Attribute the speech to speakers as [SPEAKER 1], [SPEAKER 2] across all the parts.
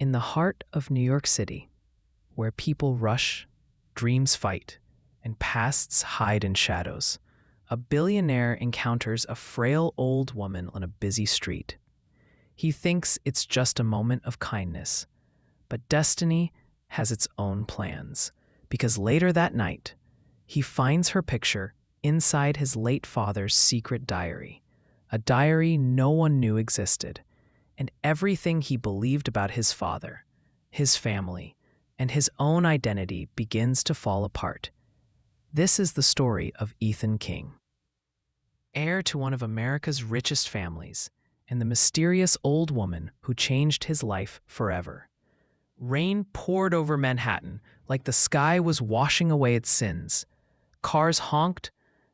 [SPEAKER 1] In the heart of New York City, where people rush, dreams fight, and pasts hide in shadows, a billionaire encounters a frail old woman on a busy street. He thinks it's just a moment of kindness, but destiny has its own plans, because later that night, he finds her picture inside his late father's secret diary, a diary no one knew existed, and everything he believed about his father, his family, and his own identity begins to fall apart. This is the story of Ethan King, heir to one of America's richest families, and the mysterious old woman who changed his life forever. Rain poured over Manhattan like the sky was washing away its sins. Cars honked,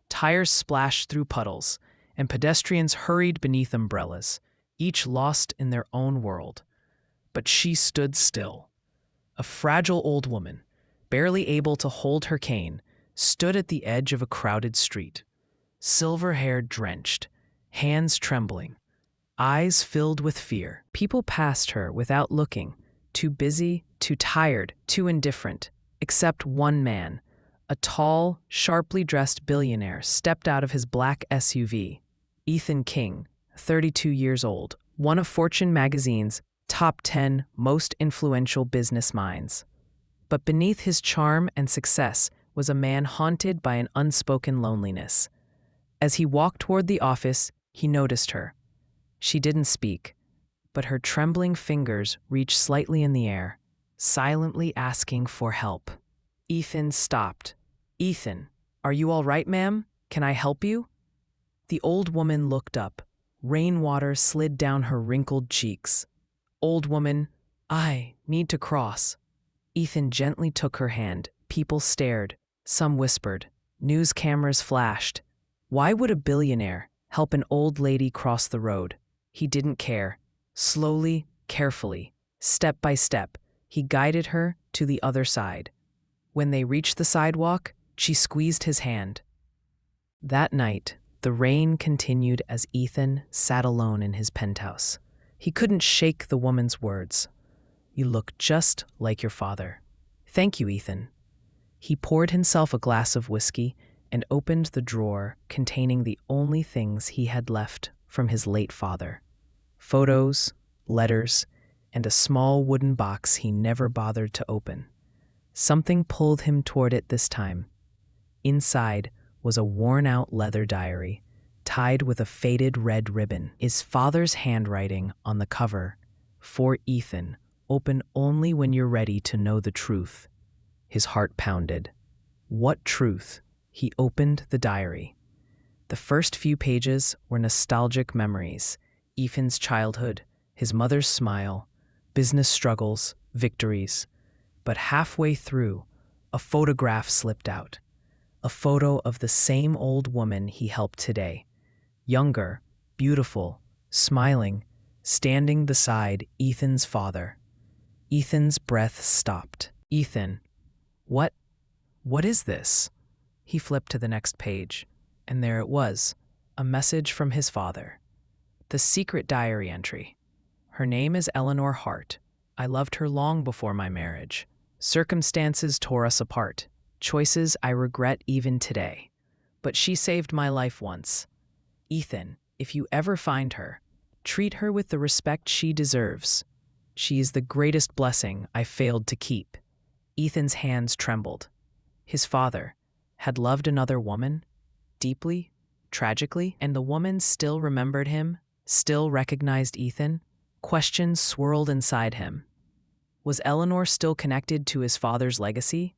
[SPEAKER 1] tires splashed through puddles, and pedestrians hurried beneath umbrellas, each lost in their own world. But she stood still. A fragile old woman, barely able to hold her cane, stood at the edge of a crowded street. Silver hair drenched, hands trembling, eyes filled with fear. People passed her without looking, too busy, too tired, too indifferent, except one man. A tall, sharply dressed billionaire stepped out of his black SUV. Ethan King, 32 years old, one of Fortune magazine's top 10 most influential business minds. But beneath his charm and success was a man haunted by an unspoken loneliness. As he walked toward the office, he noticed her. She didn't speak, but her trembling fingers reached slightly in the air, silently asking for help. Ethan stopped. "Ethan, are you all right, ma'am? Can I help you?" The old woman looked up. Rainwater slid down her wrinkled cheeks. "Old woman, I need to cross." Ethan gently took her hand. People stared. Some whispered. News cameras flashed. Why would a billionaire help an old lady cross the road? He didn't care. Slowly, carefully, step by step, he guided her to the other side. When they reached the sidewalk, she squeezed his hand. That night, the rain continued as Ethan sat alone in his penthouse. He couldn't shake the woman's words. "You look just like your father." "Thank you, Ethan." He poured himself a glass of whiskey and opened the drawer containing the only things he had left from his late father: photos, letters, and a small wooden box he never bothered to open. Something pulled him toward it this time. Inside was a worn-out leather diary, tied with a faded red ribbon. His father's handwriting on the cover: "For Ethan, open only when you're ready to know the truth." His heart pounded. What truth? He opened the diary. The first few pages were nostalgic memories: Ethan's childhood, his mother's smile, business struggles, victories. But halfway through, a photograph slipped out. A photo of the same old woman he helped today. Younger, beautiful, smiling, standing beside Ethan's father. Ethan's breath stopped. "Ethan, what is this?" He flipped to the next page, and there it was, a message from his father. The secret diary entry. "Her name is Eleanor Hart. I loved her long before my marriage. Circumstances tore us apart. Choices I regret even today. But she saved my life once. Ethan, if you ever find her, treat her with the respect she deserves. She is the greatest blessing I failed to keep." Ethan's hands trembled. His father had loved another woman, deeply, tragically, and the woman still remembered him, still recognized Ethan. Questions swirled inside him. Was Eleanor still connected to his father's legacy?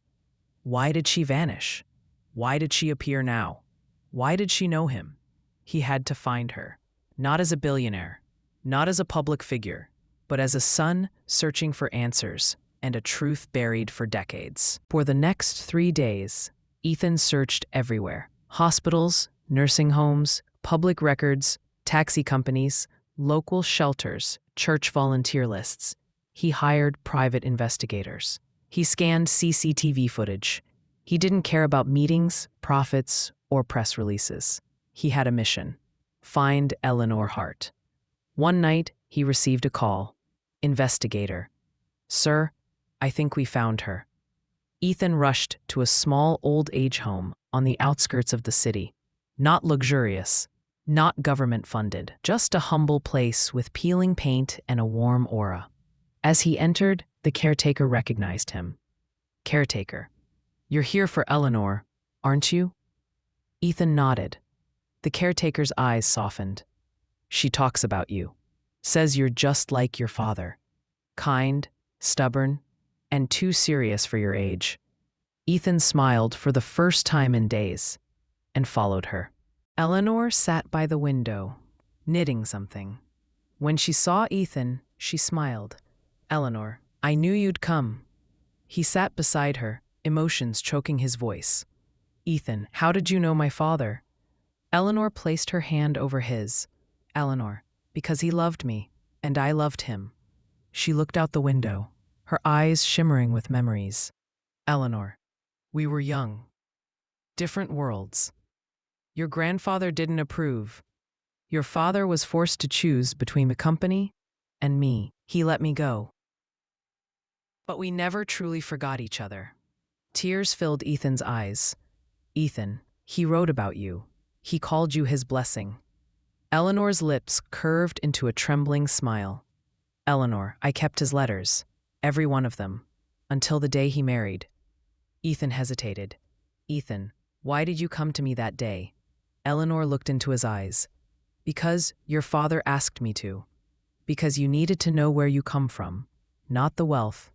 [SPEAKER 1] Why did she vanish? Why did she appear now? Why did she know him? He had to find her, not as a billionaire, not as a public figure, but as a son searching for answers and a truth buried for decades. For the next 3 days, Ethan searched everywhere: hospitals, nursing homes, public records, taxi companies, local shelters, church volunteer lists. He hired private investigators. He scanned CCTV footage. He didn't care about meetings, profits, or press releases. He had a mission: find Eleanor Hart. One night, he received a call. "Investigator, "Sir, I think we found her." Ethan rushed to a small old age home on the outskirts of the city. Not luxurious, not government funded, just a humble place with peeling paint and a warm aura. As he entered, the caretaker recognized him. "Caretaker, you're here for Eleanor, aren't you?" Ethan nodded. The caretaker's eyes softened. "She talks about you. Says you're just like your father. Kind, stubborn, and too serious for your age." Ethan smiled for the first time in days and followed her. Eleanor sat by the window, knitting something. When she saw Ethan, she smiled. "Eleanor, I knew you'd come." He sat beside her, emotions choking his voice. "Ethan, how did you know my father?" Eleanor placed her hand over his. "Eleanor, because he loved me, and I loved him." She looked out the window, her eyes shimmering with memories. "Eleanor, we were young. Different worlds. Your grandfather didn't approve. Your father was forced to choose between the company and me. He let me go. But we never truly forgot each other." Tears filled Ethan's eyes. "Ethan, he wrote about you. He called you his blessing." Eleanor's lips curved into a trembling smile. "Eleanor, I kept his letters, every one of them, until the day he married." Ethan hesitated. "Ethan, why did you come to me that day?" Eleanor looked into his eyes. "Because your father asked me to. Because you needed to know where you come from. Not the wealth,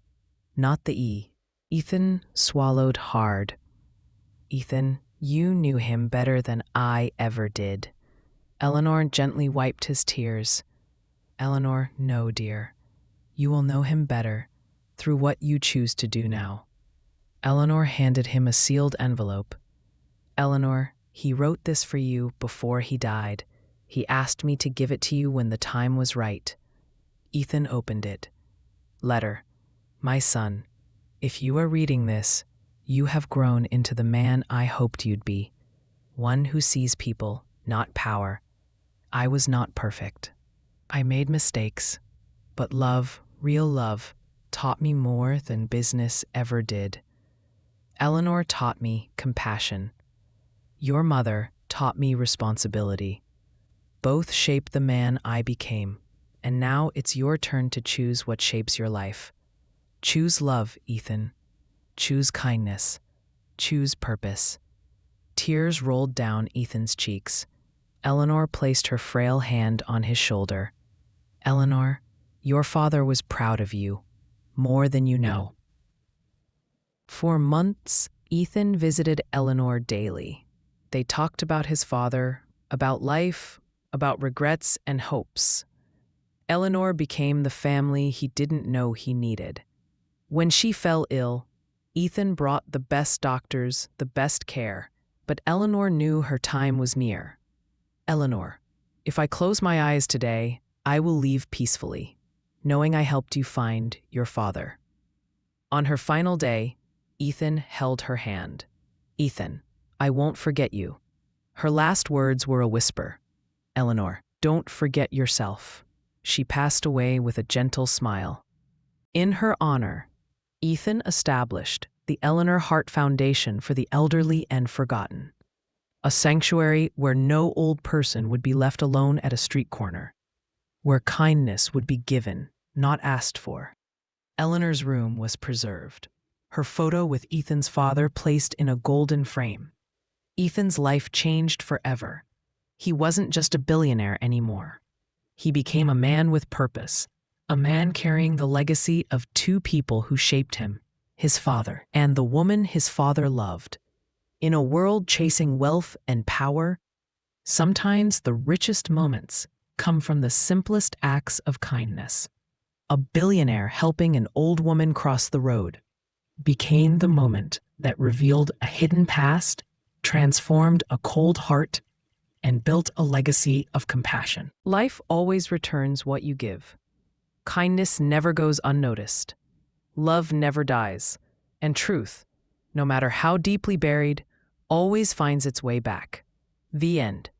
[SPEAKER 1] not the E." Ethan swallowed hard. "Ethan, you knew him better than I ever did." Eleanor gently wiped his tears. "Eleanor, no, dear. You will know him better through what you choose to do now." Eleanor handed him a sealed envelope. "Eleanor, he wrote this for you before he died. He asked me to give it to you when the time was right." Ethan opened it. "Letter. My son, if you are reading this, you have grown into the man I hoped you'd be. One who sees people, not power. I was not perfect. I made mistakes, but love, real love, taught me more than business ever did. Eleanor taught me compassion. Your mother taught me responsibility. Both shaped the man I became, and now it's your turn to choose what shapes your life. Choose love, Ethan. Choose kindness. Choose purpose." Tears rolled down Ethan's cheeks. Eleanor placed her frail hand on his shoulder. "Eleanor, your father was proud of you, more than you know." For months, Ethan visited Eleanor daily. They talked about his father, about life, about regrets and hopes. Eleanor became the family he didn't know he needed. When she fell ill, Ethan brought the best doctors, the best care, but Eleanor knew her time was near. "Eleanor, if I close my eyes today, I will leave peacefully, knowing I helped you find your father." On her final day, Ethan held her hand. "Ethan, I won't forget you." Her last words were a whisper. "Eleanor, don't forget yourself." She passed away with a gentle smile. In her honor, Ethan established the Eleanor Hart Foundation for the Elderly and Forgotten, a sanctuary where no old person would be left alone at a street corner, where kindness would be given, not asked for. Eleanor's room was preserved, her photo with Ethan's father placed in a golden frame. Ethan's life changed forever. He wasn't just a billionaire anymore. He became a man with purpose, a man carrying the legacy of two people who shaped him, his father and the woman his father loved. In a world chasing wealth and power, sometimes the richest moments come from the simplest acts of kindness. A billionaire helping an old woman cross the road became the moment that revealed a hidden past, transformed a cold heart, and built a legacy of compassion. Life always returns what you give. Kindness never goes unnoticed. Love never dies. And truth, no matter how deeply buried, always finds its way back. The end.